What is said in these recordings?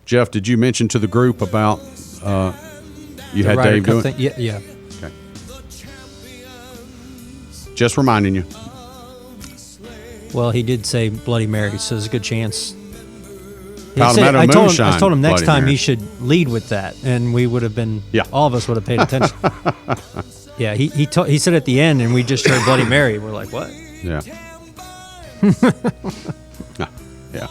Jeff, did you mention to the group about you had Dave do it? Yeah. Okay. Just reminding you. Well, he did say Bloody Mary, so there's a good chance. Palmetto Moonshine. I told him next Bloody time Mary. he should lead with that, and we would have been. Yeah. All of us would have paid attention. Yeah, he said at the end, and we just heard Bloody Mary. We're like, what? Yeah. Yeah.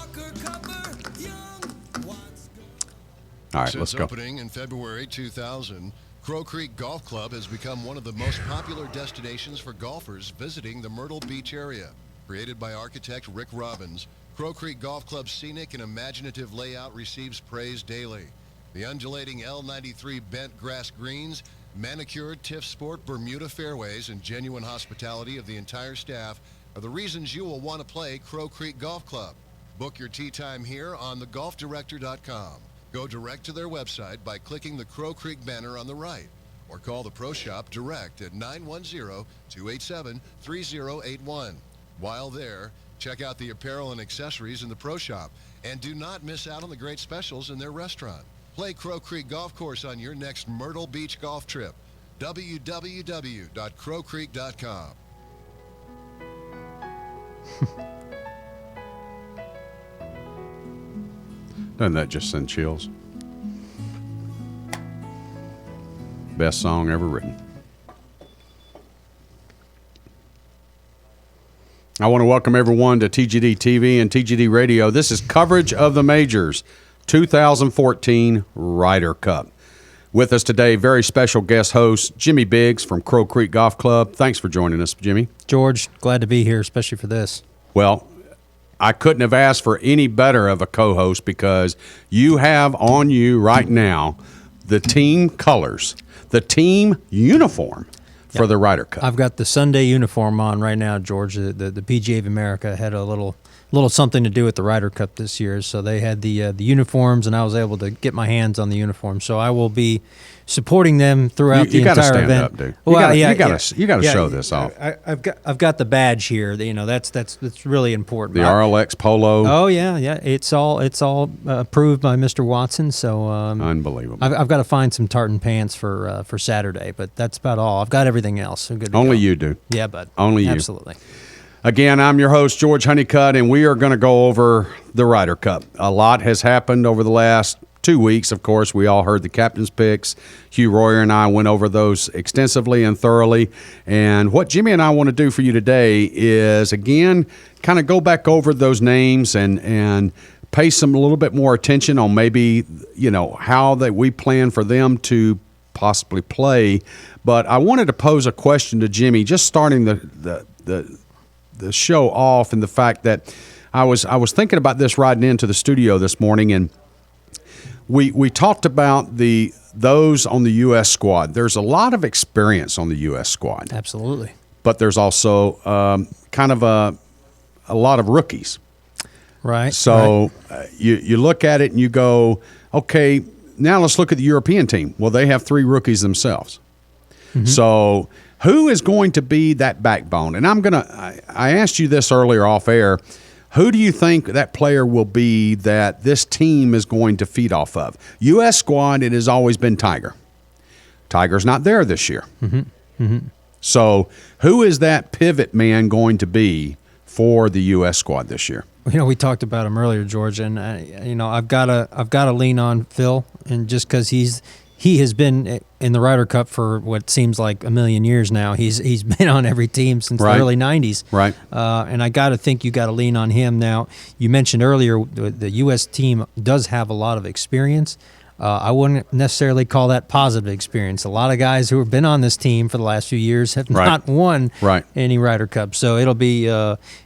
All right, let's Since go. opening in February 2000, Crow Creek Golf Club has become one of the most popular destinations for golfers visiting the Myrtle Beach area. Created by architect Rick Robbins, Crow Creek Golf Club's scenic and imaginative layout receives praise daily. The undulating L93 bent grass greens, manicured TIFF Sport Bermuda fairways, and genuine hospitality of the entire staff are the reasons you will want to play Crow Creek Golf Club. Book your tee time here on thegolfdirector.com. Go direct to their website by clicking the Crow Creek banner on the right, or call the Pro Shop direct at 910-287-3081. While there, check out the apparel and accessories in the Pro Shop, and do not miss out on the great specials in their restaurant. Play Crow Creek Golf Course on your next Myrtle Beach golf trip. www.crowcreek.com. Doesn't that just send chills? Best song ever written. I want to welcome everyone to TGD TV and TGD Radio. This is coverage of the Majors 2014 Ryder Cup. With us today, very special guest host, Jimmy Biggs from Crow Creek Golf Club. Thanks for joining us, Jimmy. George, glad to be here, especially for this. Well, I couldn't have asked for any better of a co-host because you have on you right now the team colors, the team uniform for the Ryder Cup. I've got the Sunday uniform on right now, George. The PGA of America had a little something to do with the Ryder Cup this year, so they had the uniforms, and I was able to get my hands on the uniform. So I will be supporting them throughout the entire event. You got to stand up, dude. Well, you got to show this off. I've got the badge here. That's really important. The RLX polo. Oh yeah. It's all approved by Mr. Watson. So unbelievable. I've got to find some tartan pants for Saturday, but that's about all. I've got everything else. So good to Only go. you do. Yeah, bud. Only you. Absolutely. Again, I'm your host, George Honeycutt, and we are going to go over the Ryder Cup. A lot has happened over the last 2 weeks. Of course, we all heard the captain's picks. Hugh Royer and I went over those extensively and thoroughly. And what Jimmy and I want to do for you today is, again, kind of go back over those names and pay some a little bit more attention on maybe, how that we plan for them to possibly play. But I wanted to pose a question to Jimmy, just starting the show off, and the fact that I was thinking about this riding into the studio this morning, and we talked about those on the U.S. squad. There's a lot of experience on the U.S. squad. Absolutely. But there's also kind of a lot of rookies. Right. So you look at it and you go, okay, now let's look at the European team. Well, they have 3 rookies themselves. Mm-hmm. So who is going to be that backbone? And I asked you this earlier off air. Who do you think that player will be that this team is going to feed off of? U.S. squad, it has always been Tiger. Tiger's not there this year. Mm-hmm. Mm-hmm. So who is that pivot man going to be for the U.S. squad this year? We talked about him earlier, George, and I've got to lean on Phil, and just because he has been in the Ryder Cup for what seems like a million years now. He's been on every team since the early 90s. Right. And I got to think you got to lean on him. Now, you mentioned earlier the U.S. team does have a lot of experience. I wouldn't necessarily call that positive experience. A lot of guys who have been on this team for the last few years have not won any Ryder Cup. So it'll be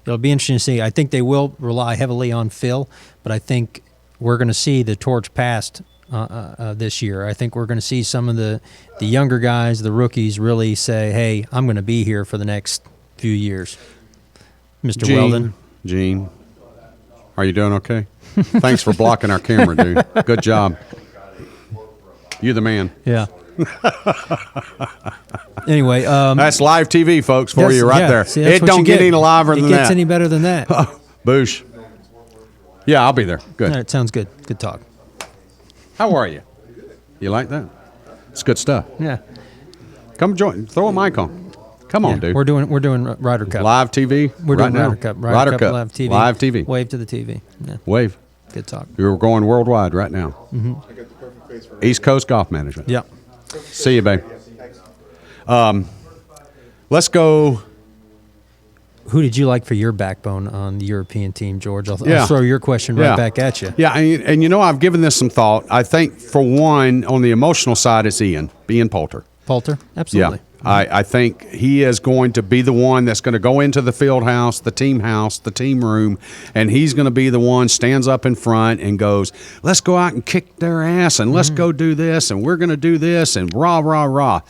interesting to see. I think they will rely heavily on Phil, but I think we're going to see the torch passed this year. I think we're going to see some of the younger guys, the rookies, really say, hey, I'm going to be here for the next few years. Mr. Weldon. Gene, are you doing okay? Thanks for blocking our camera, dude. Good job. You're the man. Yeah. Anyway. That's live TV, folks, for you right there. See, it don't get any liver than that. It gets any better than that. Boosh. Yeah, I'll be there. Good. All right, sounds good. Good talk. How are you? You like that? It's good stuff. Yeah. Come join. Throw a mic on. Come on, Yeah, dude. We're doing Ryder Cup. Live TV. We're right doing now. Ryder Cup. Ryder Cup. Live TV. Live TV. Wave to the TV. Yeah. Wave. Good talk. We're going worldwide right now. East Coast Golf Management. Yeah. See you, babe. Let's go. Who did you like for your backbone on the European team, George? I'll Yeah. throw your question right back at you. Yeah, and you know, I've given this some thought. I think, for one, on the emotional side, it's Ian Poulter. Poulter? Absolutely. Yeah. I think he is going to be the one that's going to go into the field house, the team room, and he's going to be the one stands up in front and goes, let's go out and kick their ass, and let's go do this, and we're going to do this, and rah, rah, rah.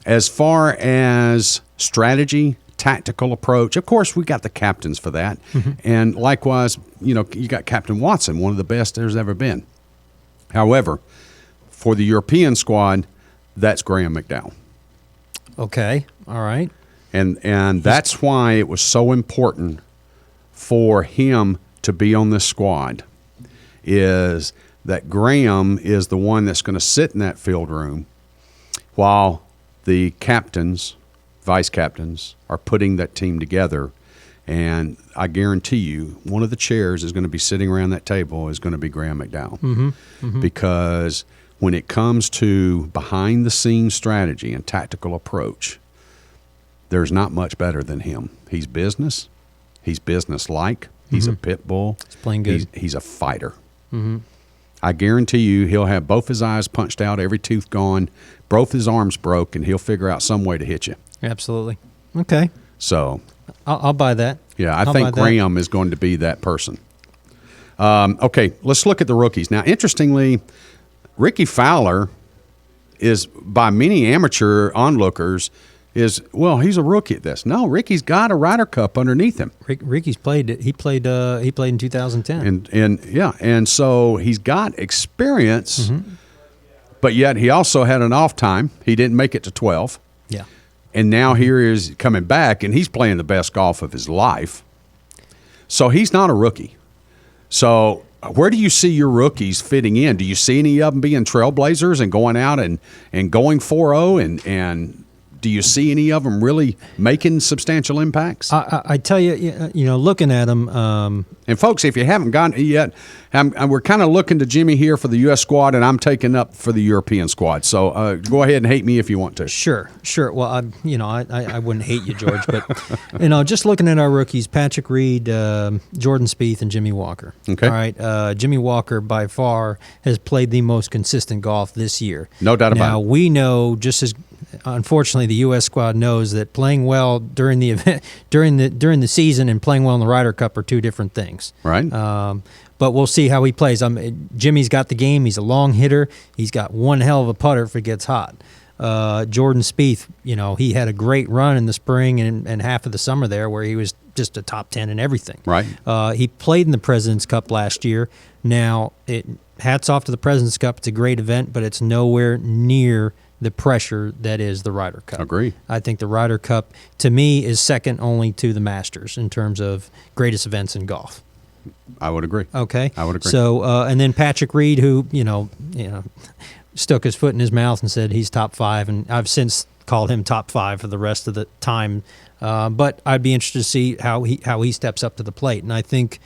As far as strategy, tactical approach, of course, we got the captains for that. And likewise, you know, you got Captain Watson, one of the best there's ever been. However, for the European squad, that's Graham McDowell. Okay. All right. And that's why it was so important for him to be on this squad, is that Graham is the one that's going to sit in that field room while the captains, vice captains, are putting that team together. And I guarantee you, one of the chairs is going to be sitting around that table is going to be Graham McDowell. Because when it comes to behind-the-scenes strategy and tactical approach, there's not much better than him. He's business. He's business-like. He's a pit bull. He's playing good. He's a fighter. I guarantee you he'll have both his eyes punched out, every tooth gone, both his arms broke, and he'll figure out some way to hit you. Absolutely. Okay. So, I'll buy that. yeah, I I'll think buy that. Graham is going to be that person. Okay, let's look at the rookies. Now, interestingly, Ricky Fowler is, by many amateur onlookers, he's a rookie at this. No, Ricky's got a Ryder Cup underneath him. Ricky's played. He played in 2010. And so he's got experience, but yet he also had an off time. He didn't make it to 12. Yeah. And now here he is coming back, and he's playing the best golf of his life. So he's not a rookie. So where do you see your rookies fitting in? Do you see any of them being trailblazers and going out and going 4-0 and do you see any of them really making substantial impacts? I tell you, looking at them. And folks, if you haven't gotten it yet, we're kind of looking to Jimmy here for the U.S. squad, and I'm taking up for the European squad. So go ahead and hate me if you want to. Sure. Well, I wouldn't hate you, George, but just looking at our rookies: Patrick Reed, Jordan Spieth, and Jimmy Walker. Okay. All right. Jimmy Walker by far has played the most consistent golf this year. No doubt about it. Now we know, just as unfortunately the U.S. squad knows, that playing well during the event, during the season, and playing well in the Ryder Cup are two different things. Right. But we'll see how he plays. Jimmy's got the game. He's a long hitter. He's got one hell of a putter if it gets hot. Jordan Spieth, he had a great run in the spring and half of the summer there where he was just a top 10 in everything. Right. He played in the President's Cup last year. Now, hats off to the President's Cup. It's a great event, but it's nowhere near the pressure that is the Ryder Cup. Agree. I think the Ryder Cup, to me, is second only to the Masters in terms of greatest events in golf. I would agree. Okay. I would agree. So, and then Patrick Reed, who, stuck his foot in his mouth and said he's top 5, and I've since called him top 5 for the rest of the time. But I'd be interested to see how he steps up to the plate. And I think,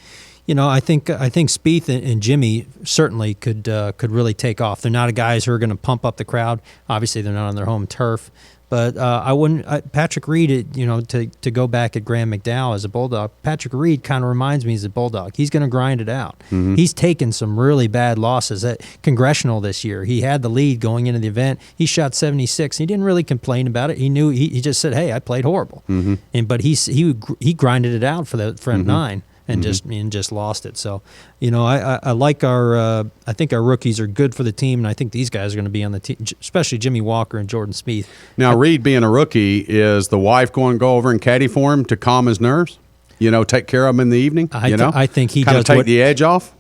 I think Spieth and Jimmy certainly could really take off. They're not guys who are going to pump up the crowd. Obviously, they're not on their home turf. But I wouldn't. Patrick Reed, to go back at Graham McDowell as a Bulldog. Patrick Reed kind of reminds me as a Bulldog. He's going to grind it out. He's taken some really bad losses at Congressional this year. He had the lead going into the event. He shot 76. He didn't really complain about it. He knew. He just said, "Hey, I played horrible." But he grinded it out for the front 9. And just lost it. So, I like our. I think our rookies are good for the team, and I think these guys are going to be on the team, especially Jimmy Walker and Jordan Spieth. Now, Reed being a rookie, is the wife going to go over and caddy for him to calm his nerves? Take care of him in the evening. I think he kind does of take the edge off.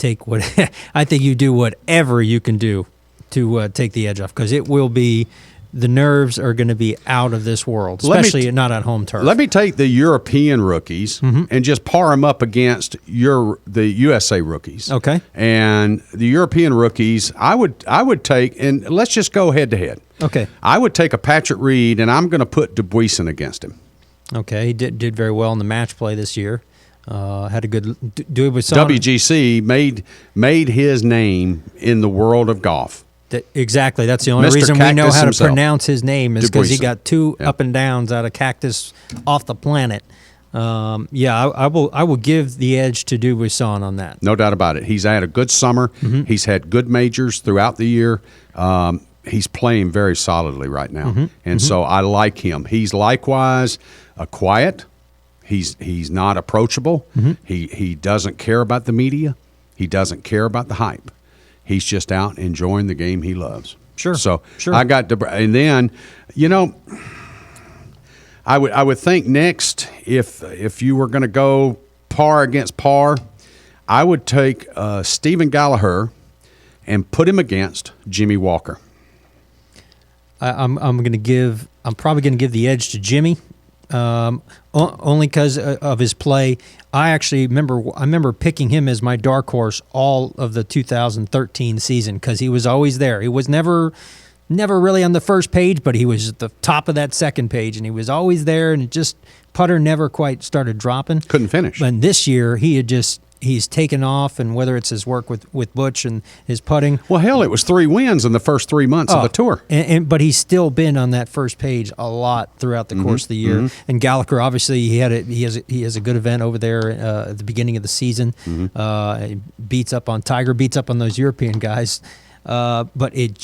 I think you do whatever you can do to take the edge off, because it will be the nerves are going to be out of this world, especially not on home turf. Let me take the European rookies and just par them up against the USA rookies. Okay. And the European rookies, I would take, and let's just go head to head. Okay. I would take a Patrick Reed, and I'm going to put Dubuisson against him. Okay, he did very well in the match play this year. Had a good Dubuisson. WGC made his name in the world of golf. Exactly. That's the only Mr. reason Cactus we know how to himself. pronounce his name is because he Dubuisson. got two up and downs out of Cactus off the planet. I will give the edge to Dubuisson on that. No doubt about it. He's had a good summer. He's had good majors throughout the year. He's playing very solidly right now, and so I like him. He's likewise quiet. He's not approachable. He doesn't care about the media. He doesn't care about the hype. He's just out enjoying the game he loves. Sure. So sure. I got to, and then I would think next if you were going to go par against par, I would take Stephen Gallagher and put him against Jimmy Walker. I'm probably going to give the edge to Jimmy, only because of his play. I remember picking him as my dark horse all of the 2013 season because he was always there. He was never really on the first page, but he was at the top of that second page, and he was always there. And it just putter never quite started dropping. Couldn't finish. And this year he's taken off, and whether it's his work with Butch and his putting. Well, hell, it was 3 wins in the first 3 months of the tour. But he's still been on that first page a lot throughout the course of the year. And Gallagher, obviously, he has a good event over there at the beginning of the season. He beats up on Tiger, beats up on those European guys. But it's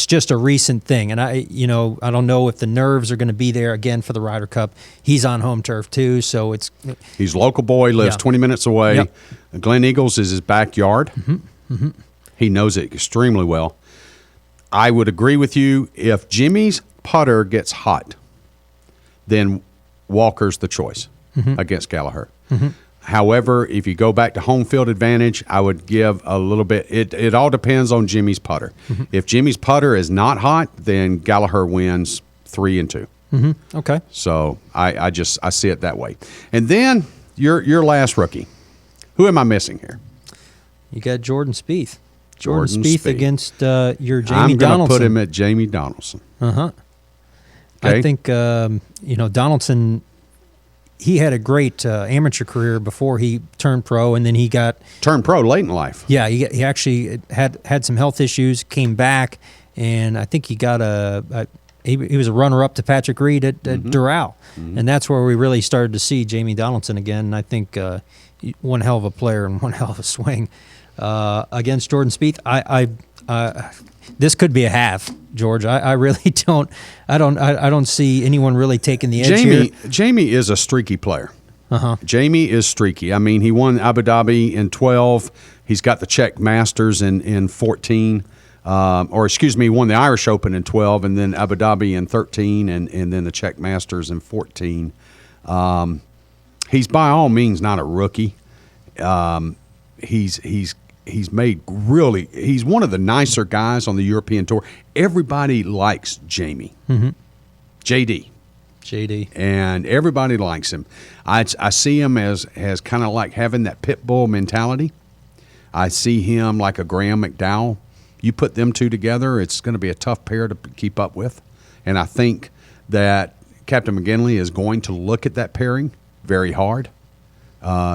just a recent thing, and I don't know if the nerves are going to be there again for the Ryder Cup. He's on home turf too, so he's a local boy, lives 20 minutes away. Yep. Glen Eagles is his backyard. He knows it extremely well. I would agree with you. If Jimmy's putter gets hot, then Walker's the choice against Gallagher. However, if you go back to home field advantage, I would give a little bit. It all depends on Jimmy's putter. If Jimmy's putter is not hot, then Gallagher wins 3-2. okay. So I see it that way. And then your last rookie. Who am I missing here? You got Jordan Spieth. Jordan Spieth Spieth. against your Jamie I'm going to Donaldson. put him at Jamie Donaldson. Okay. Okay. I think Donaldson. He had a great amateur career before he turned pro, and then he turned pro late in life. Yeah, he actually had some health issues, came back, and I think he got he was a runner-up to Patrick Reed at Doral, and that's where we really started to see Jamie Donaldson again. And I think one hell of a player and one hell of a swing against Jordan Spieth. This could be a half, George. I really don't. I don't see anyone really taking the edge here. Jamie is a streaky player. Jamie is streaky. I mean, he won Abu Dhabi in 12. He's got the Czech Masters in 14. He won the Irish Open in 12, and then Abu Dhabi in 13, and then the Czech Masters in 14. He's by all means not a rookie. He's one of the nicer guys on the European Tour. Everybody likes Jamie. JD. And everybody likes him. I see him as kind of like having that pit bull mentality. I see him like a Graham McDowell. You put them two together, it's going to be a tough pair to keep up with. And I think that Captain McGinley is going to look at that pairing very hard,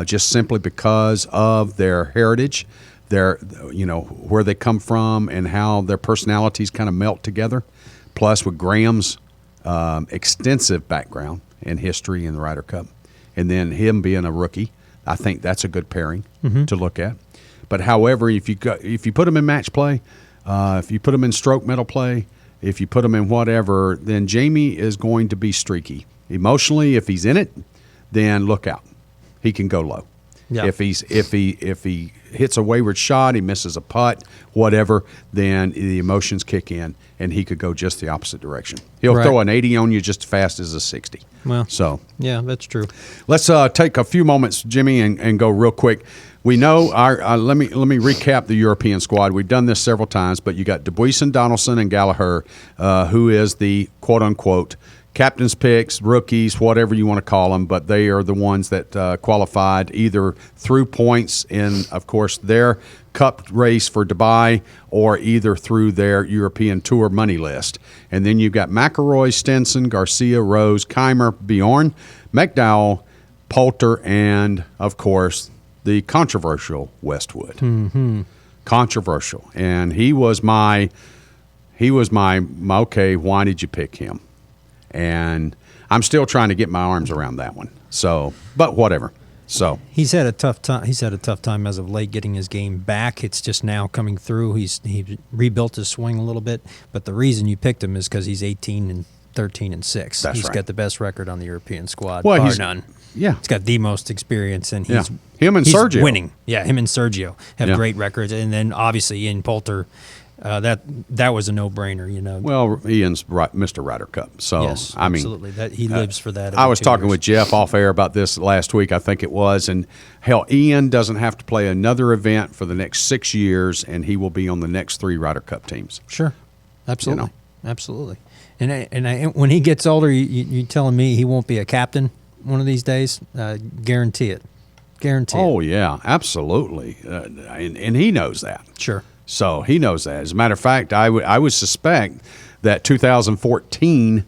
just simply because of their heritage, where they come from and how their personalities kind of melt together. Plus with Graham's extensive background and history in the Ryder Cup, and then him being a rookie, I think that's a good pairing to look at. But however, if you put them in match play, if you put them in stroke medal play, if you put them in whatever, then Jamie is going to be streaky. Emotionally, if he's in it, then look out. He can go low. Yeah. If he hits a wayward shot, he misses a putt, whatever, then the emotions kick in, and he could go just the opposite direction. He'll Right. throw an 80 on you just as fast as a 60. Well, So yeah, that's true. let's take a few moments, Jimmy, and go real quick. We know our. Let me recap the European squad. We've done this several times, but you got Dubuisson, Donaldson, and Gallagher, who is the quote unquote captain's picks, rookies, whatever you want to call them, but they are the ones that qualified either through points in, of course, their cup race for Dubai, or either through their European Tour money list. And then you've got McIlroy, Stenson, Garcia, Rose, Keimer, Bjorn, McDowell, Poulter, and, of course, the controversial Westwood. Mm-hmm. Controversial. And he was my okay, why did you pick him? And I'm still trying to get my arms around that one. So, but whatever. So He's had a tough time. He's had a tough time as of late getting his game back. It's just now coming through. He rebuilt his swing a little bit, but the reason you picked him is because he's 18-13-6. That's He's right. got the best record on the European squad, Well, bar he's- none. yeah. He's got the most experience, and he's Him and he's Sergio. winning. Yeah, him and Sergio have Yeah. great records, and then obviously Ian Poulter. That was a no-brainer, you know. well, Ian's right, Mr. Ryder Cup. So yes, I mean, absolutely. That he lives for that. I every was 2 talking years. with Jeff off air about this last week, I think it was, and hell, Ian doesn't have to play another event for the next 6 years, and he will be on the next 3 Ryder Cup teams. Sure, absolutely, You absolutely. And when he gets older, you telling me he won't be a captain one of these days? Guarantee it. Guarantee it. Oh yeah, absolutely, and he knows that. Sure. So he knows that. As a matter of fact, I would suspect that 2014,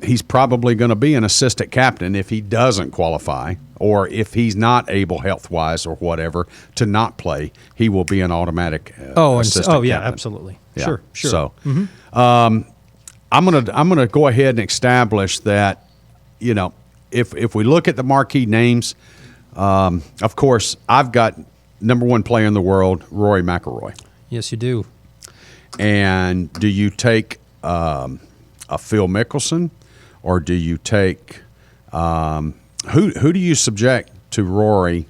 he's probably going to be an assistant captain if he doesn't qualify, or if he's not able health-wise or whatever to not play. He will be an automatic assistant yeah, captain. absolutely. Yeah. Sure. So I'm gonna go ahead and establish that, you know, if we look at the marquee names, of course, I've got number 1 player in the world, Rory McIlroy. Yes, you do. And do you take a Phil Mickelson, or do you take who do you subject to Rory?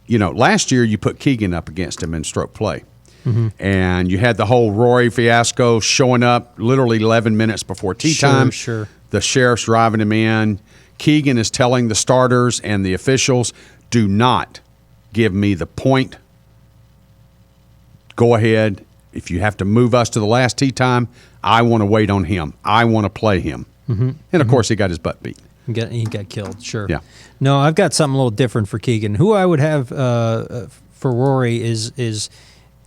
You know, last year you put Keegan up against him in stroke play. Mm-hmm. And you had the whole Rory fiasco, showing up literally 11 minutes before tee time. Sure. The sheriff's driving him in. Keegan is telling the starters and the officials, do not give me the point. Go ahead. If you have to move us to the last tee time, I want to wait on him. I want to play him. Mm-hmm. And, of course, he got his butt beat. He got killed. Sure. Yeah. No, I've got something a little different for Keegan. Who I would have for Rory is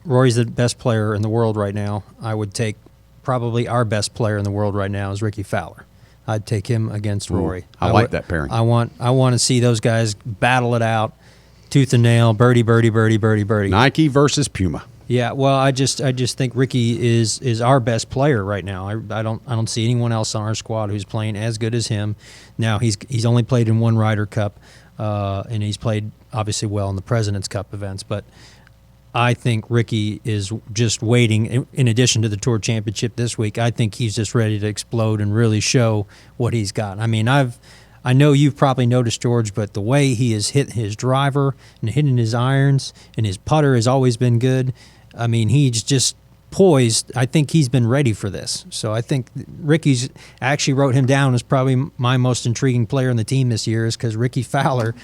Rory's the best player in the world right now. I would take probably our best player in the world right now is Ricky Fowler. I'd take him against Rory. I like that pairing. I want to see those guys battle it out, tooth and nail, birdie, birdie, birdie, birdie, birdie. Nike versus Puma. Yeah, well, I just think Ricky is our best player right now. I don't see anyone else on our squad who's playing as good as him. Now he's only played in 1 Ryder Cup, and he's played obviously well in the President's Cup events. But I think Ricky is just waiting. In addition to the Tour Championship this week, I think he's just ready to explode and really show what he's got. I mean, I know you've probably noticed, George, but the way he has hit his driver and hitting his irons, and his putter has always been good. I mean, he's just poised. I think he's been ready for this. So I think Ricky's I actually wrote him down as probably my most intriguing player on the team this year, is because Ricky Fowler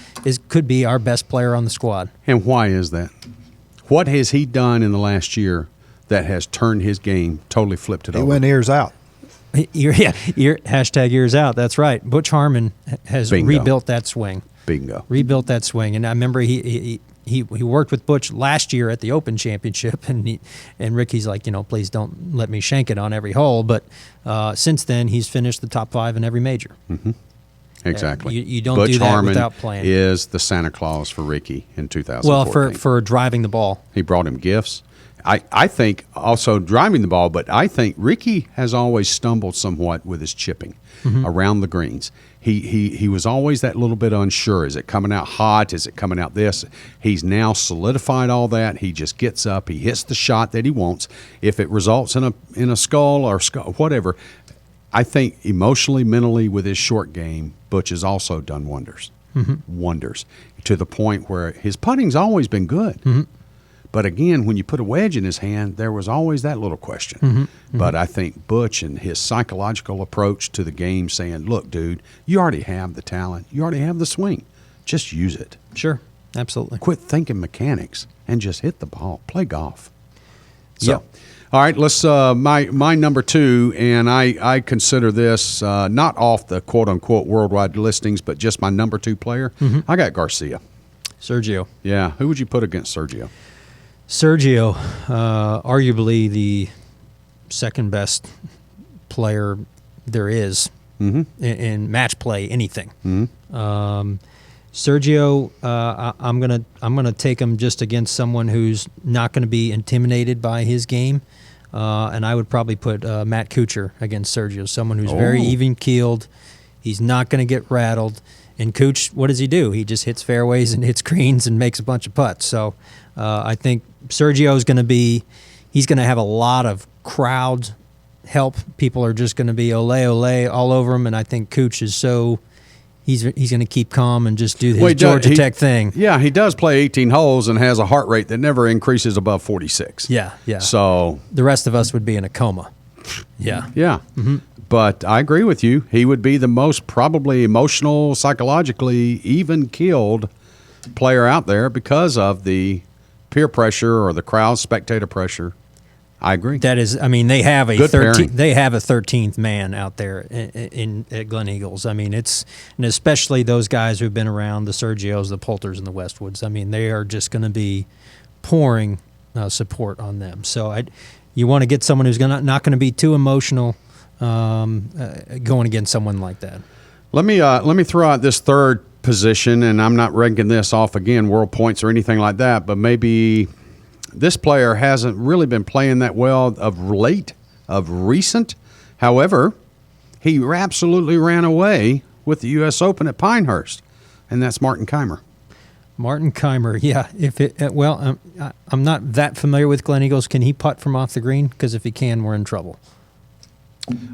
could be our best player on the squad. And why is that? What has he done in the last year that has turned his game, totally flipped it He over? went ears out. Hashtag ears out. That's right. Butch Harmon has Bingo. rebuilt that swing. Bingo. Rebuilt that swing. And I remember he worked with Butch last year at the Open Championship, and Ricky's like, please don't let me shank it on every hole. But since then, he's finished the top 5 in every major. Mm-hmm. Exactly. You don't Butch do that Harmon without playing. is the Santa Claus for Ricky in 2014. Well, for driving the ball. He brought him gifts. I think also driving the ball, but I think Ricky has always stumbled somewhat with his chipping around the greens. He was always that little bit unsure. Is it coming out hot? Is it coming out this? He's now solidified all that. He just gets up. He hits the shot that he wants. If it results in a skull or whatever, I think emotionally, mentally, with his short game, Butch has also done wonders. wonders, to the point where his putting's always been good. But again, when you put a wedge in his hand, there was always that little question. But I think Butch and his psychological approach to the game, saying, look, dude, you already have the talent. You already have the swing. Just use it. Sure, absolutely. Quit thinking mechanics and just hit the ball. Play golf. So, Yep. all right, let's my number 2, and I consider this not off the quote-unquote worldwide listings, but just my number 2 player. I got Garcia. Sergio. Yeah, who would you put against Sergio? Sergio, arguably the second best player there is in match play, anything. Sergio, I'm gonna take him just against someone who's not going to be intimidated by his game, and I would probably put Matt Kuchar against Sergio, someone who's very even keeled. He's not going to get rattled. And Cooch, what does he do? He just hits fairways and hits greens and makes a bunch of putts. So I think Sergio's going to be – he's going to have a lot of crowd help. People are just going to be ole, ole all over him. And I think Cooch is so – he's going to keep calm and just do his Georgia Tech thing. Yeah, he does play 18 holes and has a heart rate that never increases above 46. Yeah. So – the rest of us would be in a coma. Yeah. Yeah. But I agree with you. He would be the most probably emotional, psychologically even-keeled player out there because of the peer pressure or the crowd spectator pressure. I agree. That is, I mean, they have a Good pairing. they have a 13th man out there at Glen Eagles. I mean, and especially those guys who've been around, the Sergios, the Poulters, and the Westwoods. I mean, they are just going to be pouring support on them. So you want to get someone who's not going to be too emotional going against someone like that. Let me throw out this third position, and I'm not ranking this off again, world points or anything like that, but maybe this player hasn't really been playing that well of recent. However, he absolutely ran away with the U.S. Open at Pinehurst, and that's Martin Keimer. Martin Keimer, yeah. I'm not that familiar with Glen Eagles. Can he putt from off the green? Because if he can, we're in trouble.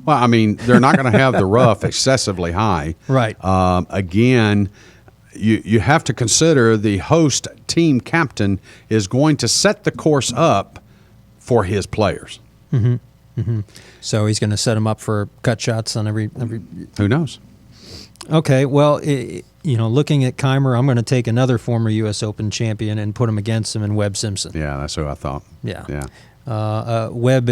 Well, I mean, they're not going to have the rough excessively high. Right. Again, you have to consider the host team captain is going to set the course up for his players. So he's going to set them up for cut shots on every. Who knows? Okay, well, looking at Keimer, I'm going to take another former U.S. Open champion and put him against him in Webb Simpson. Yeah, that's who I thought. Yeah. Webb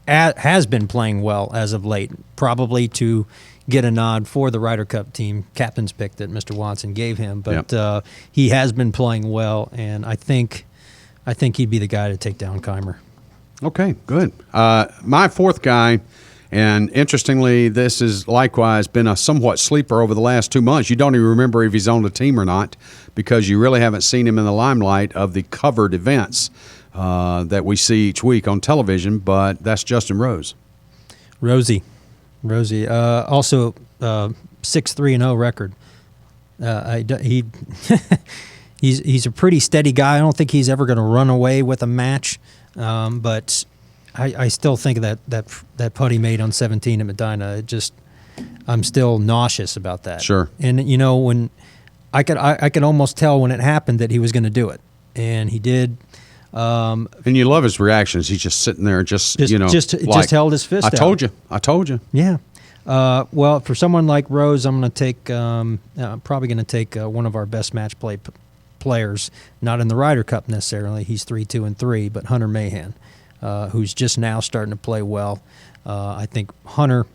has been playing well as of late, probably to get a nod for the Ryder Cup team captain's pick that Mr. Watson gave him. But he has been playing well, and I think he'd be the guy to take down Keimer. Okay, good. My fourth guy, and interestingly, this has likewise been a somewhat sleeper over the last 2 months. You don't even remember if he's on the team or not because you really haven't seen him in the limelight of the covered events that we see each week on television, but that's Justin Rose. Rosie. Also 6-3-0 record. He's a pretty steady guy. I don't think he's ever going to run away with a match, but I still think of that putt he made on 17 at Medina. I'm still nauseous about that. Sure. And when I could almost tell when it happened that he was going to do it, and he did. And you love his reactions. He's just sitting there, just held his fist out. I told you. Yeah. Well, for someone like Rose, I'm going to take probably going to take one of our best match play players, not in the Ryder Cup necessarily. He's 3-2-3, but Hunter Mahan, who's just now starting to play well. I think Hunter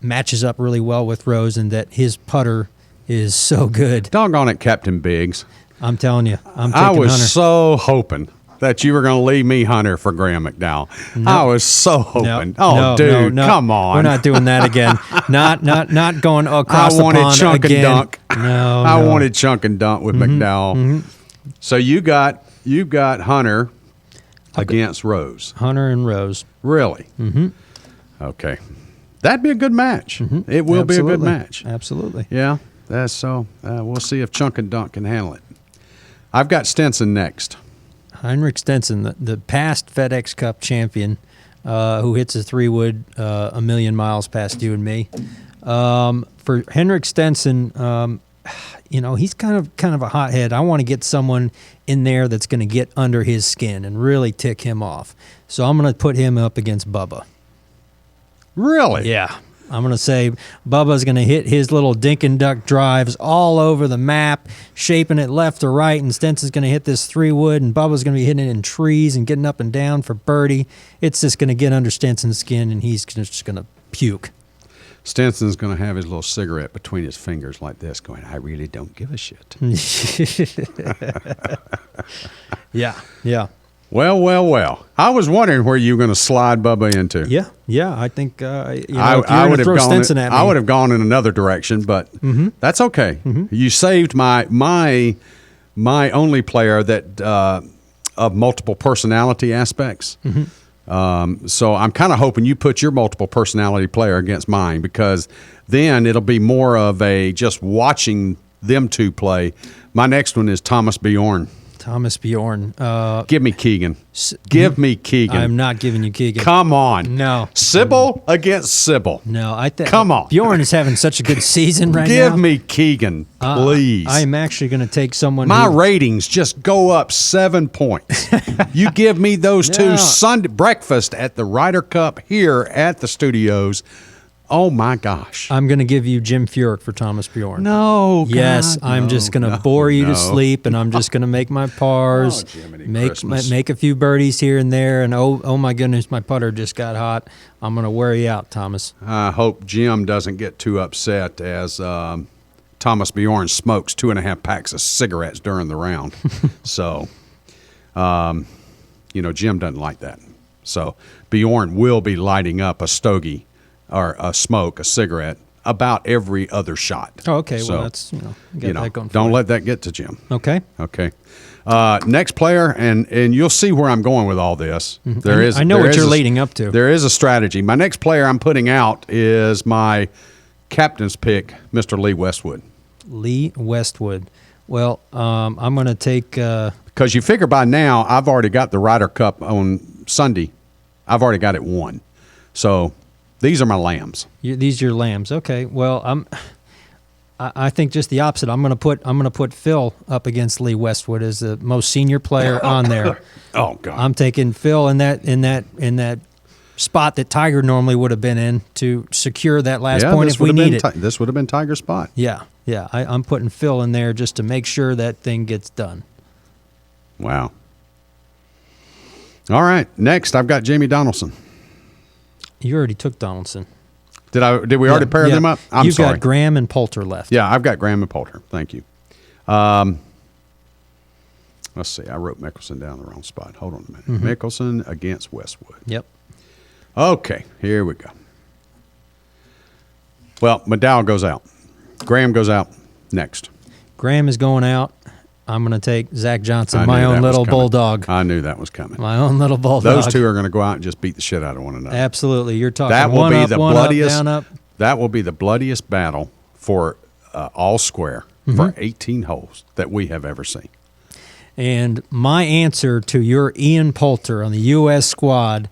matches up really well with Rose in that his putter is so good. Doggone it, Captain Biggs. I'm telling you, I was Hunter. so hoping that you were going to leave me Hunter for Graham McDowell. No. I was so hoping. No, come on. We're not doing that again. not going across the pond I wanted chunk again. and dunk. No, I wanted chunk and dunk with McDowell. Mm-hmm. So you got Hunter against Rose. Hunter and Rose. Really? Mm-hmm. Okay. That'd be a good match. Mm-hmm. It will be a good match. Absolutely. Yeah. That's so. We'll see if Chunk and Dunk can handle it. I've got Stenson next. Heinrich Stenson, the past FedEx Cup champion, who hits a 3-wood a million miles past you and me. For Henrik Stenson, he's kind of a hothead. I want to get someone in there that's going to get under his skin and really tick him off. So I'm going to put him up against Bubba. Really? Yeah. I'm going to say Bubba's going to hit his little dink and duck drives all over the map, shaping it left to right, and Stenson's going to hit this 3-wood, and Bubba's going to be hitting it in trees and getting up and down for birdie. It's just going to get under Stenson's skin, and he's just going to puke. Stenson's going to have his little cigarette between his fingers like this, going, I really don't give a shit. Yeah. Well. I was wondering where you were going to slide Bubba into. Yeah. I think I would have throw gone. Stenson at me. I would have gone in another direction, but that's okay. You saved my only player that of multiple personality aspects. So I'm kind of hoping you put your multiple personality player against mine, because then it'll be more of a just watching them two play. My next one is Thomas Bjorn. Give me Keegan. Give me Keegan. I'm not giving you Keegan. Come on. No. Sybil against Sybil. No, I think. Come on. Bjorn is having such a good season right now. Give me Keegan, please. I'm actually going to take someone. My ratings just go up 7 points. You give me those two Sunday breakfast at the Ryder Cup here at the studios. Oh my gosh. I'm going to give you Jim Furyk for Thomas Bjorn. No. Yes, God, I'm just going to bore you to sleep, and I'm just going to make my pars, make a few birdies here and there, and oh my goodness, my putter just got hot. I'm going to wear you out, Thomas. I hope Jim doesn't get too upset as Thomas Bjorn smokes 2.5 packs of cigarettes during the round. So, Jim doesn't like that. So Bjorn will be lighting up a stogie or a cigarette, about every other shot. Oh, okay. So, well, that's, that going don't let that get to Jim. Okay. Next player, and you'll see where I'm going with all this. I know what you're leading up to. There is a strategy. My next player I'm putting out is my captain's pick, Mr. Lee Westwood. Lee Westwood. Well, I'm going to take... Because you figure by now, I've already got the Ryder Cup on Sunday. I've already got it won. So... these are my lambs. These are your lambs. Okay. Well, I think just the opposite. I'm going to put Phil up against Lee Westwood as the most senior player on there. Oh God. I'm taking Phil in that spot that Tiger normally would have been in to secure that last point if we need it. This would have been Tiger's spot. Yeah. I'm putting Phil in there just to make sure that thing gets done. Wow. All right. Next, I've got Jamie Donaldson. You already took Donaldson. Did we already pair them up? I'm You've sorry. got Graham and Poulter left. Yeah, I've got Graham and Poulter. Thank you. Let's see. I wrote Mickelson down the wrong spot. Hold on a minute. Mickelson against Westwood. Yep. Okay, here we go. Well, McDowell goes out. Graham goes out next. Graham is going out. I'm going to take Zach Johnson, my own little bulldog. I knew that was coming. My own little bulldog. Those two are going to go out and just beat the shit out of one another. Absolutely. You're talking that will one be up, the one bloodiest, up, down, up. That will be the bloodiest battle for all square for 18 holes that we have ever seen. And my answer to your Ian Poulter on the U.S. squad,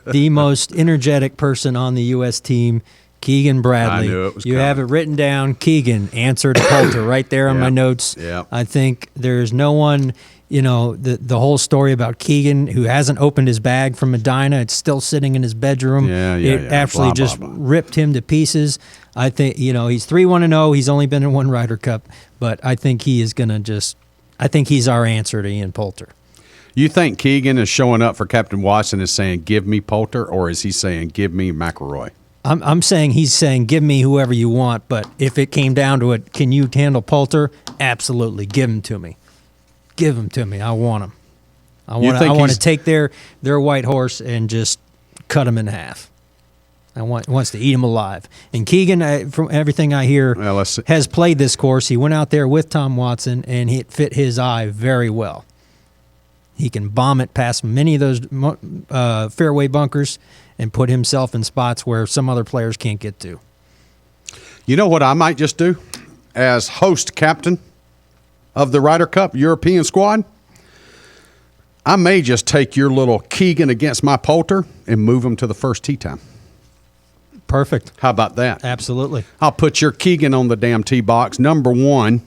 the most energetic person on the U.S. team, Keegan Bradley. I knew it was you coming. have it written down. Keegan, answer to Poulter right there on my notes. Yep. I think there's no one, the whole story about Keegan who hasn't opened his bag from Medina. It's still sitting in his bedroom. It actually just ripped him to pieces. I think, he's 3-1-0. He's only been in one Ryder Cup, but I think he is going to I think he's our answer to Ian Poulter. You think Keegan is showing up for Captain Watson and saying, give me Poulter, or is he saying, give me McIlroy? I'm saying he's saying, give me whoever you want, but if it came down to it, can you handle Poulter? Absolutely. Give him to me. Give him to me. I want him. I want to take their white horse and just cut him in half. Wants to eat him alive. And Keegan, from everything I hear, has played this course. He went out there with Tom Watson, and it fit his eye very well. He can bomb it past many of those fairway bunkers and put himself in spots where some other players can't get to. You know what I might just do as host captain of the Ryder Cup European squad? I may just take your little Keegan against my Poulter and move him to the first tee time. Perfect. How about that? Absolutely. I'll put your Keegan on the damn tee box, number 1,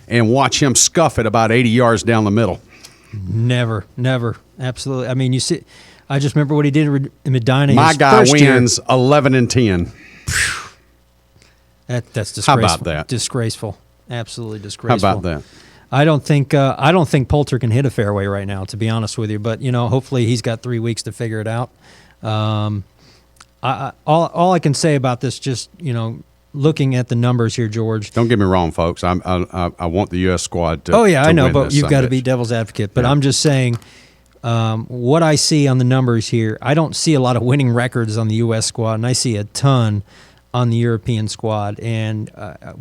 and watch him scuff it about 80 yards down the middle. Never. Absolutely. I mean, you see, I just remember what he did in Medina. My his guy first year. wins 11-10. That's disgraceful. How about that? Disgraceful. Absolutely disgraceful. How about that? I don't think Poulter can hit a fairway right now, to be honest with you. But hopefully he's got 3 weeks to figure it out. All I can say about this, just looking at the numbers here, George. Don't get me wrong, folks. I want the U.S. squad to. Oh yeah, to I know, win but this you've got to sumbitch. be devil's advocate. But Yeah. I'm just saying, what I see on the numbers here, I don't see a lot of winning records on the U.S. squad, and I see a ton on the European squad. And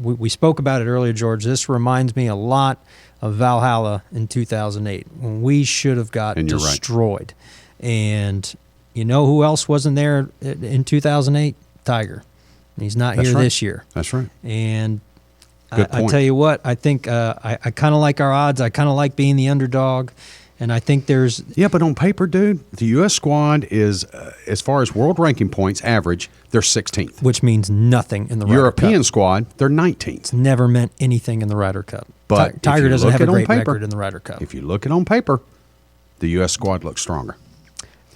we spoke about it earlier, George. This reminds me a lot of Valhalla in 2008 when we should have got And you're right. destroyed. And you know who else wasn't there in 2008? Tiger. And he's not That's here right. this year. That's right. And Good I point. tell you what, I think I kind of like our odds. I kind of like being the underdog. And I think there's Yeah, but on paper, dude, the U.S. squad is, as far as world ranking points average, they're 16th. which means nothing in the Ryder European Cup. squad, they're 19th. Never meant anything in the Ryder Cup. But if Tiger you doesn't look have a at on great paper- record in the Ryder Cup. If you look at it on paper, the U.S. squad looks stronger.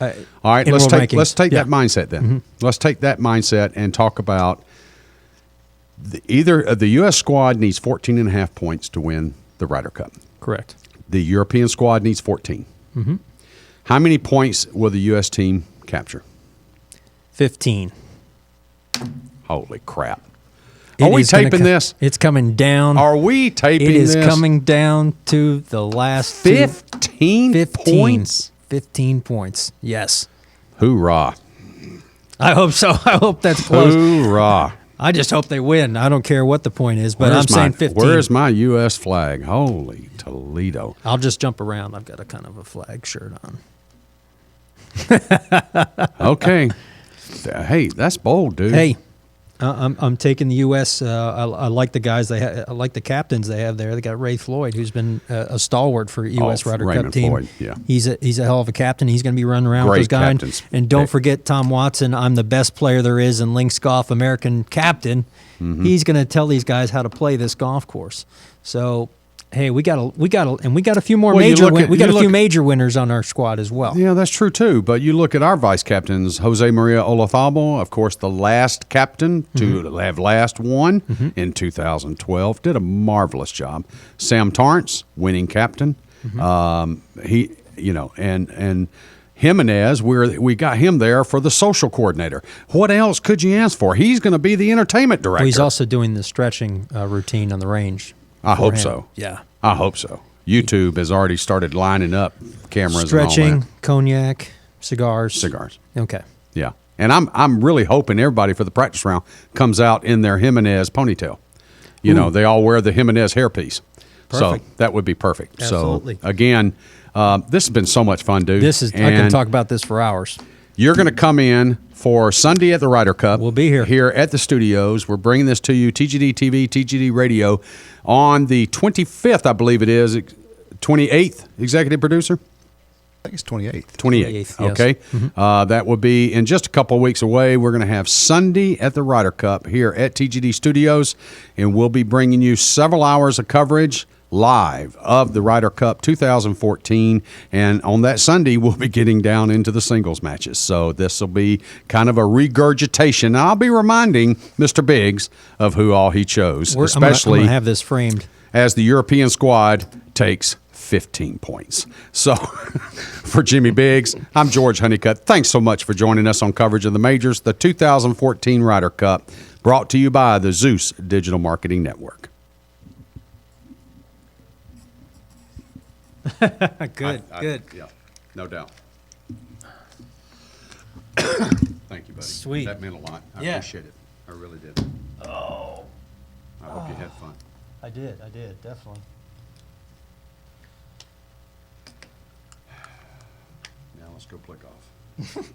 All right, in let's world take rankings. that Yeah. mindset then. Let's take that mindset and talk about the U.S. squad needs 14.5 points to win the Ryder Cup. Correct. The European squad needs 14. How many points will the U.S. team capture? 15. Holy crap. It Are we is gonna taping this? It's coming down. Are we taping It is this? coming down to the last two- 15 points? 15 points. Yes. Hoorah. I hope so. I hope that's close. Hoorah. I just hope they win. I don't care what the point is, but I'm saying 15. Where's my U.S. flag? Holy Toledo. I'll just jump around. I've got a kind of a flag shirt on. Okay. Hey, that's bold, dude. Hey, I'm taking the U.S. I like the guys I like the captains they have there. They got Ray Floyd, who's been a stalwart for U.S. Ryder Raymond Cup team. Floyd, yeah. He's a hell of a captain. He's going to be running around with Great those guys. captains. And don't Hey. forget Tom Watson. I'm the best player there is in links golf, American captain. He's going to tell these guys how to play this golf course. So. Hey, we got a few more Well, you major. look at- We got you a few look- major winners on our squad as well. Yeah, that's true too. But you look at our vice captains, Jose Maria Olazabal, of course, the last captain to have last won in 2012, did a marvelous job. Sam Torrance, winning captain. He, and Jimenez, we got him there for the social coordinator. What else could you ask for? He's going to be the entertainment director. Well, he's also doing the stretching routine on the range. I for hope him. so. Yeah. I hope so. YouTube has already started lining up cameras and all Stretching, that. cognac, cigars. Cigars. Okay. Yeah. And I'm really hoping everybody for the practice round comes out in their Jimenez ponytail. You know, they all wear the Jimenez hairpiece. Perfect. So that would be perfect. Absolutely. So again, this has been so much fun, dude. I can And talk about this for hours. You're going to come in for Sunday at the Ryder Cup. We'll be here. Here at the studios. We're bringing this to you, TGD TV, TGD Radio, on the 25th, I believe it is, 28th, executive producer? I think it's 28th. 28th. Yes. Okay. That will be in just a couple of weeks away. We're going to have Sunday at the Ryder Cup here at TGD Studios, and we'll be bringing you several hours of coverage live of the Ryder Cup 2014. And on that Sunday, we'll be getting down into the singles matches. So this will be kind of a regurgitation. And I'll be reminding Mr. Biggs of who all he chose, I'm especially going to have this framed. as the European squad takes 15 points. So for Jimmy Biggs, I'm George Honeycutt. Thanks so much for joining us on coverage of the majors, the 2014 Ryder Cup, brought to you by the Zeus Digital Marketing Network. Good. Yeah, no doubt. Thank you, buddy. Sweet. That meant a lot. I Yeah. appreciate it. I really did. Oh. I hope you had fun. I did, definitely. Now let's go play golf.